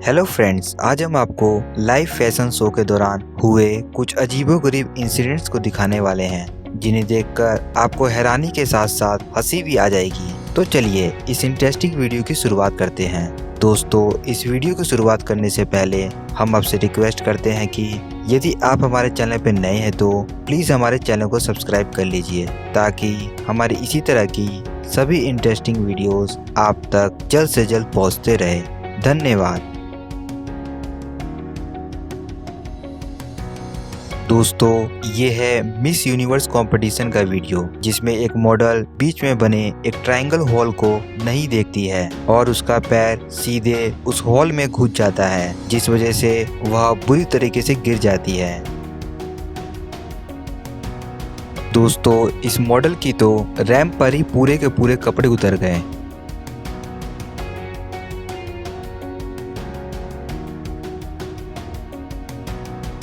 Hello friends, आज हम आपको लाइव फैशन शो के दौरान हुए कुछ अजीबोगरीब इंसिडेंट्स को दिखाने वाले हैं, जिन्हें देखकर आपको हैरानी के साथ साथ हंसी भी आ जाएगी। तो चलिए इस इंटरेस्टिंग वीडियो की शुरुआत करते हैं। दोस्तों, इस वीडियो की शुरुआत करने से पहले हम आपसे रिक्वेस्ट करते हैं कि यदि आप हमारे चैनल पर नए हैं तो प्लीज़ हमारे चैनल को सब्सक्राइब कर लीजिए, ताकि हमारी इसी तरह की सभी इंटरेस्टिंग वीडियोस आप तक जल्द से जल्द पहुंचते रहे। धन्यवाद। दोस्तों, ये है मिस यूनिवर्स कंपटीशन का वीडियो, जिसमें एक मॉडल बीच में बने एक ट्रायंगल हॉल को नहीं देखती है और उसका पैर सीधे उस हॉल में घुस जाता है, जिस वजह से वह बुरी तरीके से गिर जाती है। दोस्तों, इस मॉडल की तो रैंप पर ही पूरे के पूरे कपड़े उतर गए।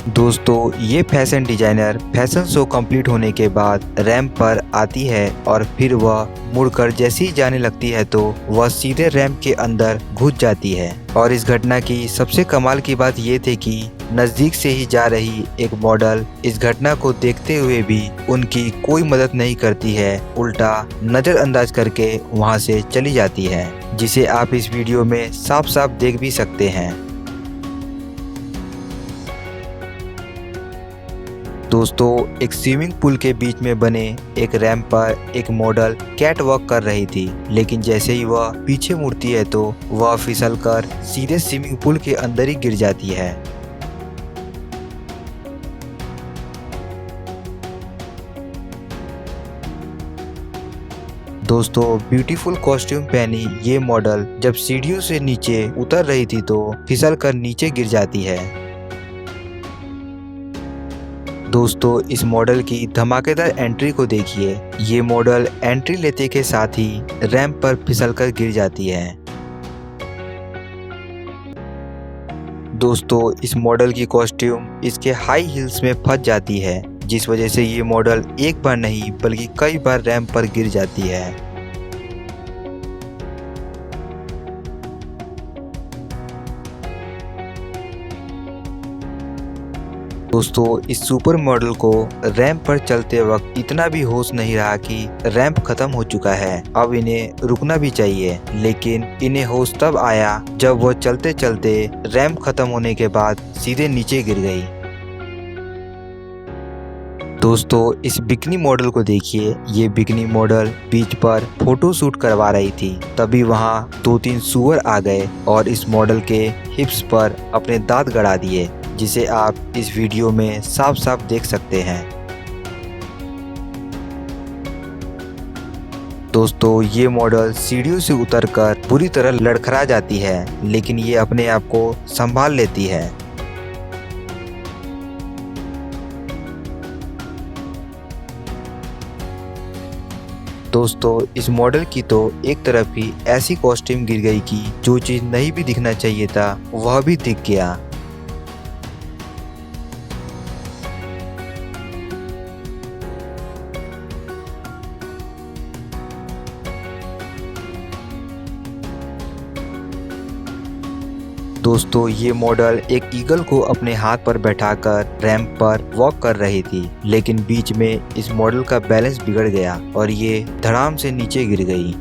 दोस्तों, ये fashion designer fashion show complete होने के बाद रैंप पर आती है और फिर वह मुड़कर जैसे ही जाने लगती है तो वह सीधे रैंप के अंदर घुस जाती है। और इस घटना की सबसे कमाल की बात ये थी कि नजदीक से ही जा रही एक मॉडल इस घटना को देखते हुए भी उनकी कोई मदद नहीं करती है, उल्टा नजरअंदाज करके वहां से चली जाती है, जिसे आप इस वीडियो में साफ साफ देख भी सकते हैं। दोस्तों, एक स्विमिंग पूल के बीच में बने एक रैंप पर एक मॉडल कैट वॉक कर रही थी, लेकिन जैसे ही वह पीछे मुड़ती है तो वह फिसलकर सीधे स्विमिंग पूल के अंदर ही गिर जाती है। दोस्तों, ब्यूटीफुल कॉस्ट्यूम पहनी ये मॉडल जब सीढ़ियों से नीचे उतर रही थी तो फिसलकर नीचे गिर जाती है। दोस्तों, इस मॉडल की धमाकेदार एंट्री को देखिए। ये मॉडल एंट्री लेते के साथ ही रैंप पर फिसलकर गिर जाती है। दोस्तों, इस मॉडल की कॉस्ट्यूम इसके हाई हील्स में फंस जाती है, जिस वजह से ये मॉडल एक बार नहीं बल्कि कई बार रैंप पर गिर जाती है। दोस्तों, इस सुपर मॉडल को रैंप पर चलते वक्त इतना भी होश नहीं रहा कि रैंप खत्म हो चुका है, अब इन्हें रुकना भी चाहिए, लेकिन इन्हें होश तब आया जब वो चलते चलते रैंप खत्म होने के बाद सीधे नीचे गिर गई। दोस्तों, इस बिकनी मॉडल को देखिए। ये बिकनी मॉडल बीच पर फोटो शूट करवा रही थी, तभी वहाँ 2-3 सूअर आ गए और इस मॉडल के हिप्स पर अपने दांत गड़ा दिए, जिसे आप इस वीडियो में साफ साफ देख सकते हैं। दोस्तों, ये मॉडल सीढ़ियों से उतरकर पूरी तरह लड़खड़ा जाती है, लेकिन ये अपने आप को संभाल लेती है। दोस्तों, इस मॉडल की तो एक तरफ ही ऐसी कॉस्ट्यूम गिर गई कि जो चीज नहीं भी दिखना चाहिए था वह भी दिख गया। दोस्तों, ये मॉडल एक ईगल को अपने हाथ पर बैठाकर रैंप पर वॉक कर रही थी, लेकिन बीच में इस मॉडल का बैलेंस बिगड़ गया और ये धड़ाम से नीचे गिर गई।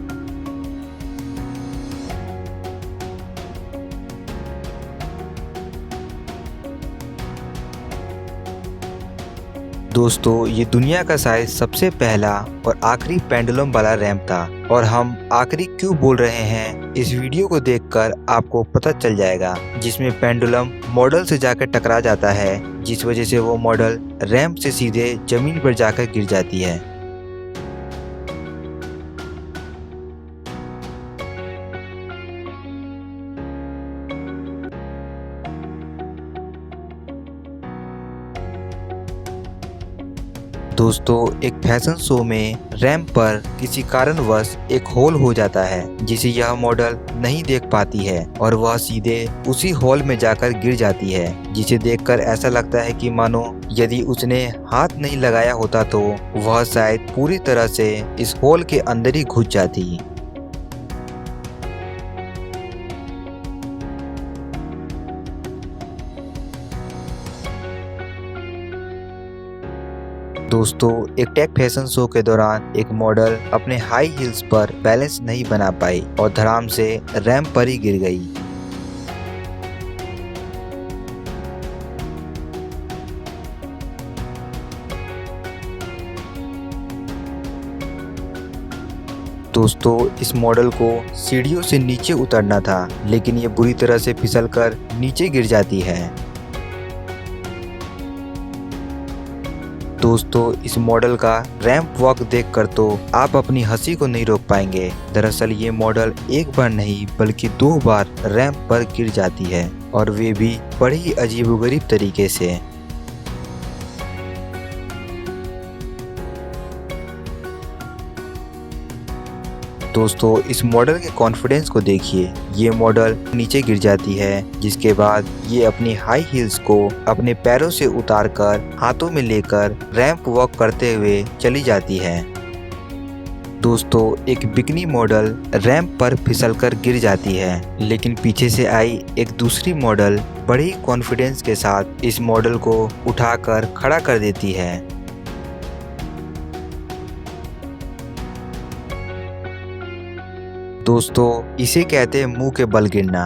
दोस्तों, ये दुनिया का शायद सबसे पहला और आखिरी पेंडुलम वाला रैंप था, और हम आखिरी क्यों बोल रहे हैं इस वीडियो को देखकर आपको पता चल जाएगा, जिसमें पेंडुलम मॉडल से जाकर टकरा जाता है, जिस वजह से वो मॉडल रैंप से सीधे जमीन पर जाकर गिर जाती है। दोस्तों, एक फैशन शो में रैंप पर किसी कारणवश एक होल हो जाता है, जिसे यह मॉडल नहीं देख पाती है और वह सीधे उसी होल में जाकर गिर जाती है, जिसे देखकर ऐसा लगता है कि मानो यदि उसने हाथ नहीं लगाया होता तो वह शायद पूरी तरह से इस होल के अंदर ही घुस जाती। दोस्तों, एक टेक फैशन शो के दौरान एक मॉडल अपने हाई हील्स पर बैलेंस नहीं बना पाई और धड़ाम से रैंप पर ही गिर गई। दोस्तों, इस मॉडल को सीढ़ियों से नीचे उतरना था, लेकिन ये बुरी तरह से फिसलकर नीचे गिर जाती है। दोस्तों, इस मॉडल का रैंप वॉक देखकर तो आप अपनी हंसी को नहीं रोक पाएंगे। दरअसल ये मॉडल एक बार नहीं बल्कि 2 बार रैंप पर गिर जाती है और वे भी बड़ी ही अजीबोगरीब तरीके से। दोस्तों, इस मॉडल के कॉन्फिडेंस को देखिए। ये मॉडल नीचे गिर जाती है, जिसके बाद ये अपनी हाई हील्स को अपने पैरों से उतारकर हाथों में लेकर रैंप वॉक करते हुए चली जाती है। दोस्तों, एक बिकनी मॉडल रैंप पर फिसलकर गिर जाती है, लेकिन पीछे से आई एक दूसरी मॉडल बड़ी कॉन्फिडेंस के साथ इस मॉडल को उठाकर खड़ा कर देती है। दोस्तों, इसे कहते हैं मुंह के बल गिरना।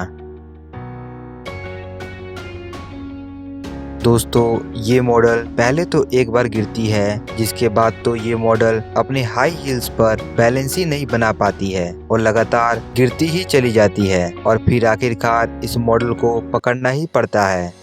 दोस्तों, ये मॉडल पहले तो एक बार गिरती है, जिसके बाद तो ये मॉडल अपने हाई हील्स पर बैलेंस ही नहीं बना पाती है और लगातार गिरती ही चली जाती है और फिर आखिरकार इस मॉडल को पकड़ना ही पड़ता है।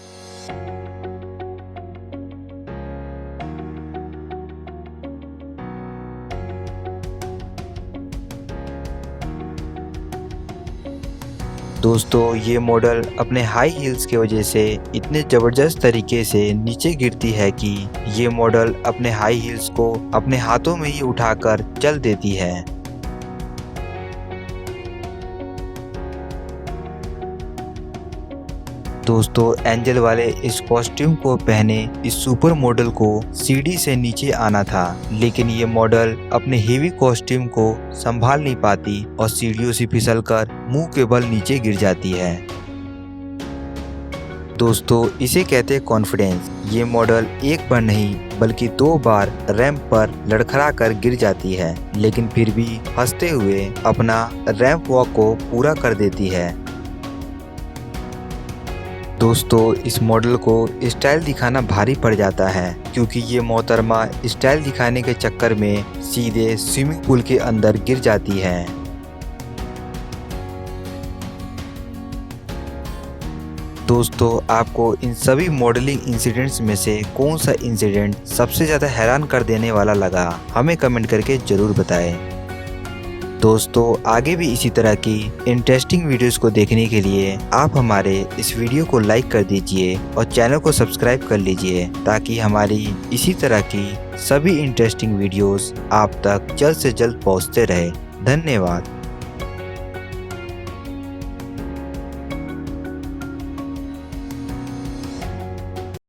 दोस्तों, ये मॉडल अपने हाई हील्स की वजह से इतने ज़बरदस्त तरीके से नीचे गिरती है कि ये मॉडल अपने हाई हील्स को अपने हाथों में ही उठाकर चल देती है। दोस्तों, एंजल वाले इस कॉस्ट्यूम को पहने इस सुपर मॉडल को सीढ़ी से नीचे आना था, लेकिन ये मॉडल अपने हेवी कॉस्ट्यूम को संभाल नहीं पाती और सीढ़ियों से फिसलकर मुंह के बल नीचे गिर जाती है। दोस्तों, इसे कहते हैं कॉन्फिडेंस। ये मॉडल एक बार नहीं बल्कि 2 बार रैंप पर लड़खड़ा कर गिर जाती है, लेकिन फिर भी हंसते हुए अपना रैंप वॉक को पूरा कर देती है। दोस्तों, इस मॉडल को स्टाइल दिखाना भारी पड़ जाता है, क्योंकि ये मोहतरमा स्टाइल दिखाने के चक्कर में सीधे स्विमिंग पूल के अंदर गिर जाती है। दोस्तों, आपको इन सभी मॉडलिंग इंसिडेंट्स में से कौन सा इंसिडेंट सबसे ज़्यादा हैरान कर देने वाला लगा, हमें कमेंट करके ज़रूर बताएं। दोस्तों, आगे भी इसी तरह की इंटरेस्टिंग वीडियोस को देखने के लिए आप हमारे इस वीडियो को लाइक कर दीजिए और चैनल को सब्सक्राइब कर लीजिए, ताकि हमारी इसी तरह की सभी इंटरेस्टिंग वीडियोस आप तक जल्द से जल्द पहुंचते रहे। धन्यवाद।